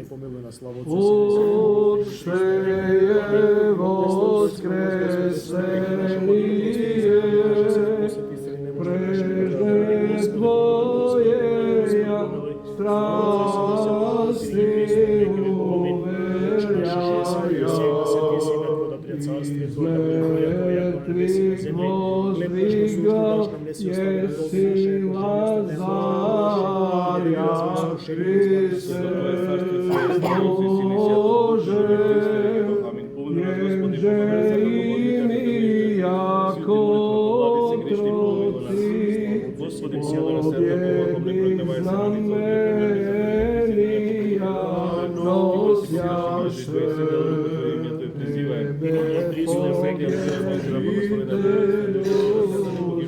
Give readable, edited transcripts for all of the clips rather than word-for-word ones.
помилуј нас, слава Отцу, Отче е воскресение, прежде Твоеја страсти еси Лазаря, Христе Боже, еже и ми јако троци, победник знаменија носјаше тебе победителю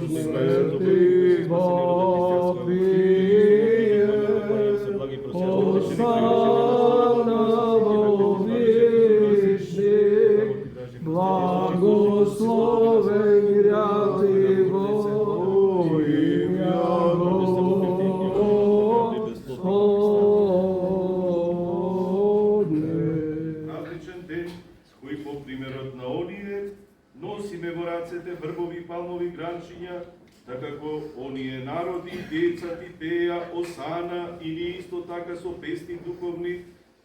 смрти вопие, Осана во вишник, благословен ряди во имја Господне. Различен ден, кој по примерот на оние носиме во рацете врбови палмови гранчиња, така како оние народи, деца ти пеја Осана и ние исто така со песни духовни,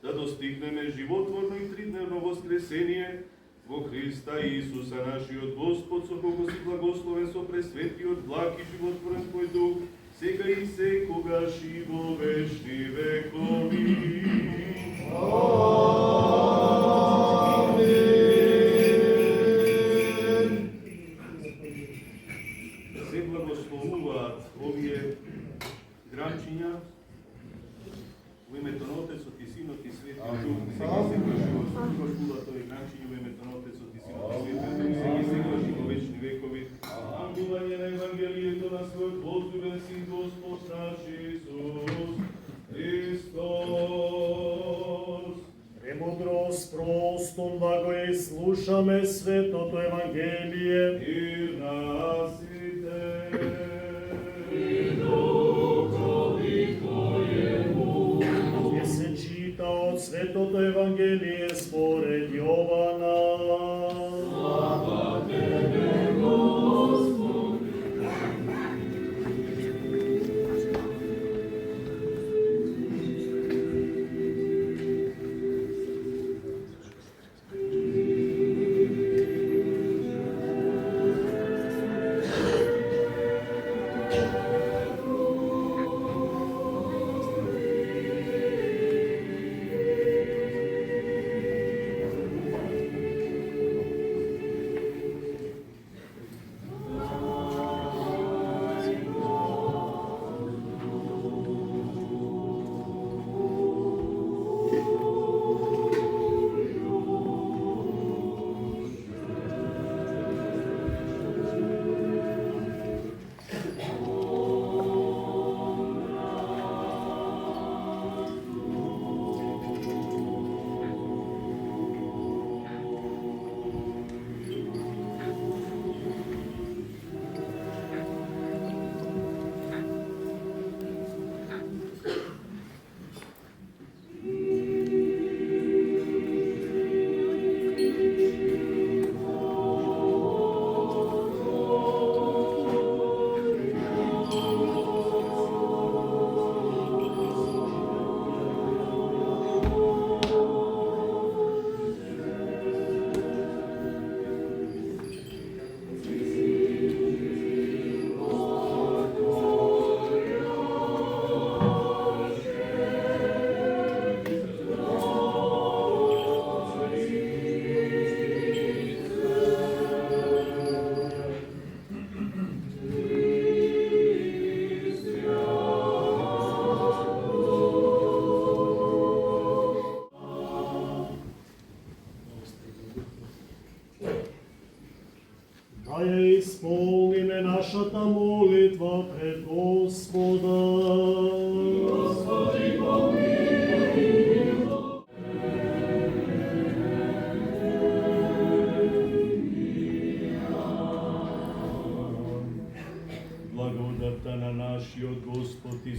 да достигнеме животворно и тридневно воскресение во Христа Исуса нашиот Господ, со кого си благословен со пресветиот благ и животворен Твој дух, сега и секогаш и во вечни векови. Се благословуваат овие гранчиња во името на Отецот и Синот и Светиот Дух. Сега и секогаш и благословуваат овие гранчиња во името на Отецот и Синот и Светиот Дух. Сега и секогаш и во вечни векови. Амбување на Евангелието на својот возлюбен Син Господ наш Исус Христос. Премудрост простом да го изслушаме светото Евангелие. Мир на сите. Ќе се чита од светото Евангелие според Јована.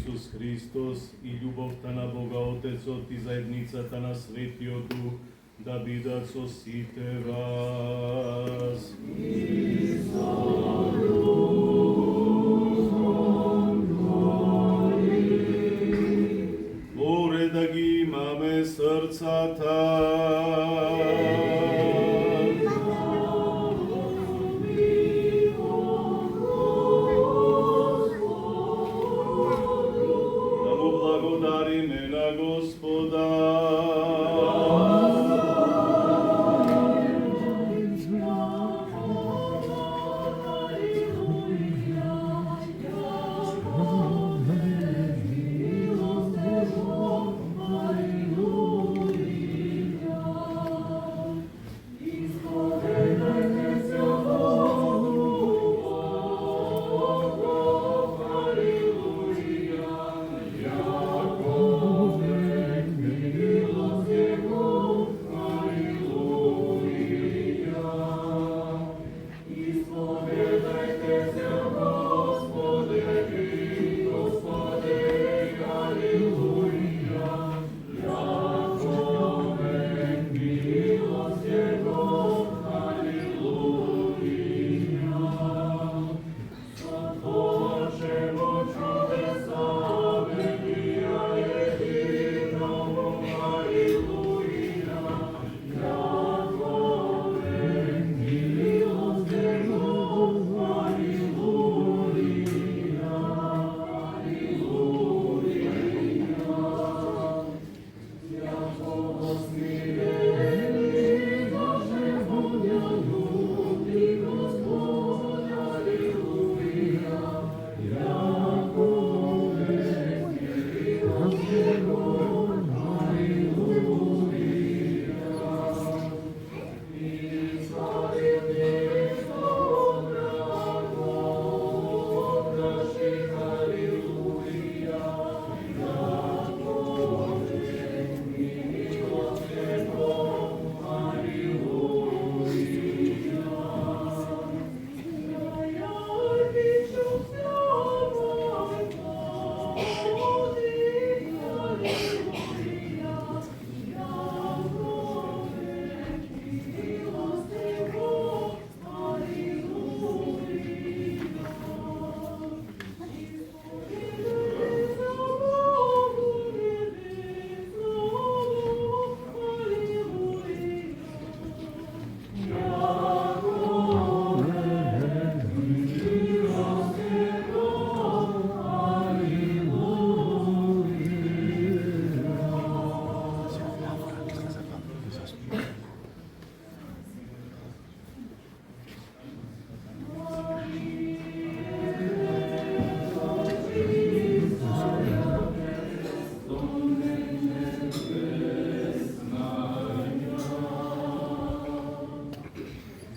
Исус Христос и љубовта на Бога Отецот и заедницата на Светиот Дух да бидат со сите вас. Горе да ги имаме срцата. Да му благодариме на Господа.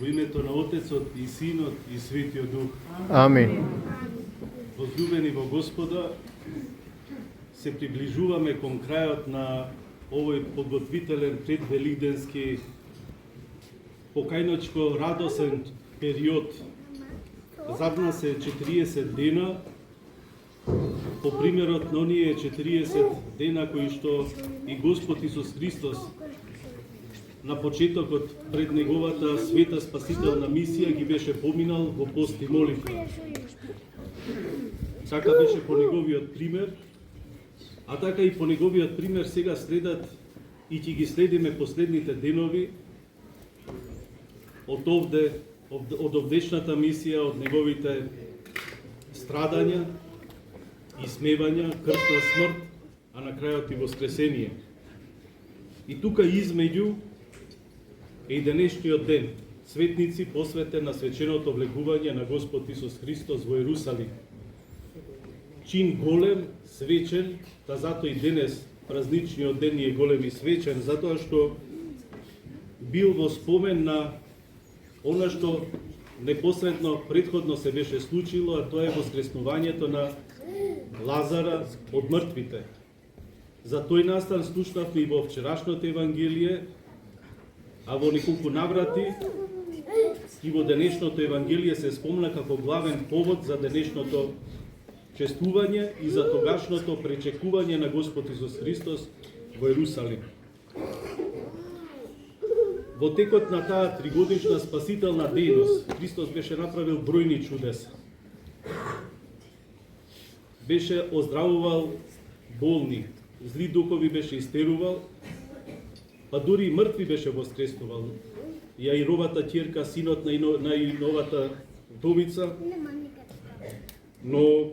Во името на Отецот и Синот и Светиот Дух. Амин. Возлюбени во Господа, се приближуваме кон крајот на овој подготвителен предвеликденски покајночко радосен период. Зад нас е 40 дена, по примерот на оние 40 дена кои што и Господ Исус Христос на почетокот пред неговата света спасителна мисија ги беше поминал во пост и молитва. Така беше по неговиот пример, а така и по неговиот пример сега следат и ќе ги следиме последните денови од овдешната мисија, од неговите страдања, исмевања, крстна смрт, а на крајот и воскресение. И тука измеѓу е и денешниот ден, светници посветен на свеченото влегување на Господ Исус Христос во Ерусалим. Чин голем, свечен, та затоа и денес празничниот ден е голем и свечен, затоа што бил во спомен на она што непосредно предходно се беше случило, а тоа е воскреснувањето на Лазара од мртвите. За тој настан слушнавме и во вчерашното Евангелие, а во неколку наврати и во денешното Евангелие се спомна како главен повод за денешното чествување и за тогашното пречекување на Господ Исус Христос во Ерусалим. Во текот на таа тригодишна спасителна дејност, Христос беше направил бројни чудеса. Беше оздравувал болни, зли духови беше истерувал, па дури и мртви беше воскреснувал. Јаировата ќерка, синот на Иновата вдовица, но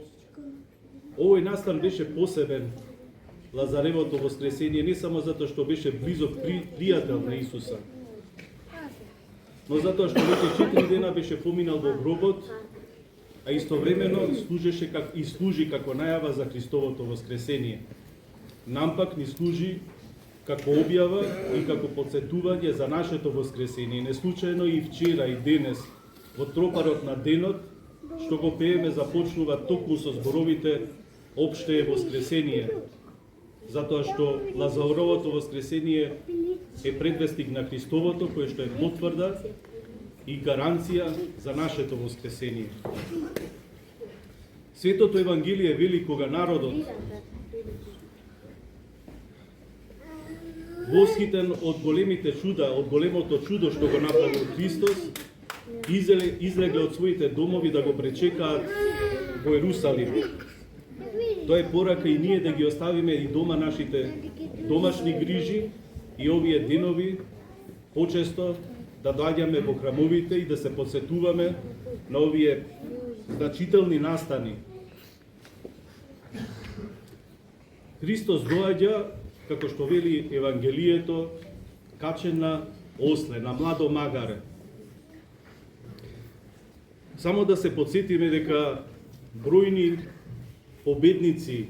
овој настан беше посебен, Лазаревото воскресение, не само затоа што беше близок пријател на Исуса, но затоа што веќе 4 дена беше поминал во гробот, а истовремено служи како најава за Христовото воскресение. Нам пак ни служи како објава и како потсетување за нашето воскресение. Не случајно и вчера и денес, во тропарот на денот, што го пееме, започнува токму со зборовите опште воскресение, затоа што Лазаровото воскресение е предвестник на Христовото, кој што е потврда и гаранција за нашето воскресение. Светото Евангелие вели кога народот, восхитен од големите чуда, од големото чудо што го направил Христос, излегле од своите домови да го пречекаат во Ерусалим. Тоа е порака и ние да ги оставиме и дома нашите домашни грижи и овие денови почесто да доаѓаме во храмовите и да се потсетуваме на овие значителни настани. Христос доаѓа, како што вели Евангелието, качен на осле, на младо магаре. Само да се подсетиме дека бројни победници,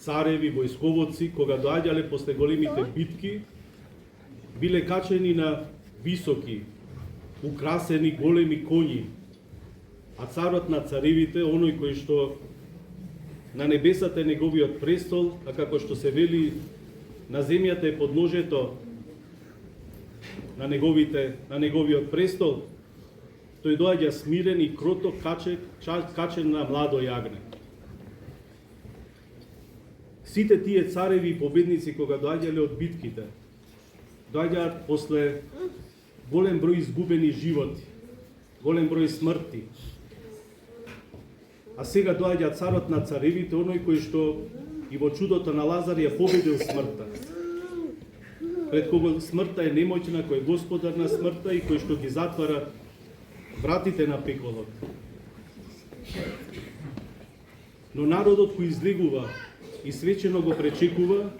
цареви, војсковоци, кога доаѓале после големите битки, биле качени на високи, украсени големи коњи, а царот на царевите, оној кој што на небесата е неговиот престол, а како што се вели, на земјата е подножето на неговиот престол, тој доаѓа смирен и кроток качен на младо јагне. Сите тие цареви и победници кога доаѓале од битките, доаѓаат после голем број изгубени животи, голем број смрти. А сега доаѓа царот на царевите, оној кој што и во чудото на Лазар ја победил смртта. Пред кого смртта е немоќна, кој е господар на смртта и кој што ги затвара вратите на пеколот. Но народот кој излегува и свечено го пречекува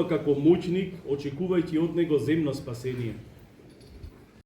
како моќник, очекувајќи од него земно спасение.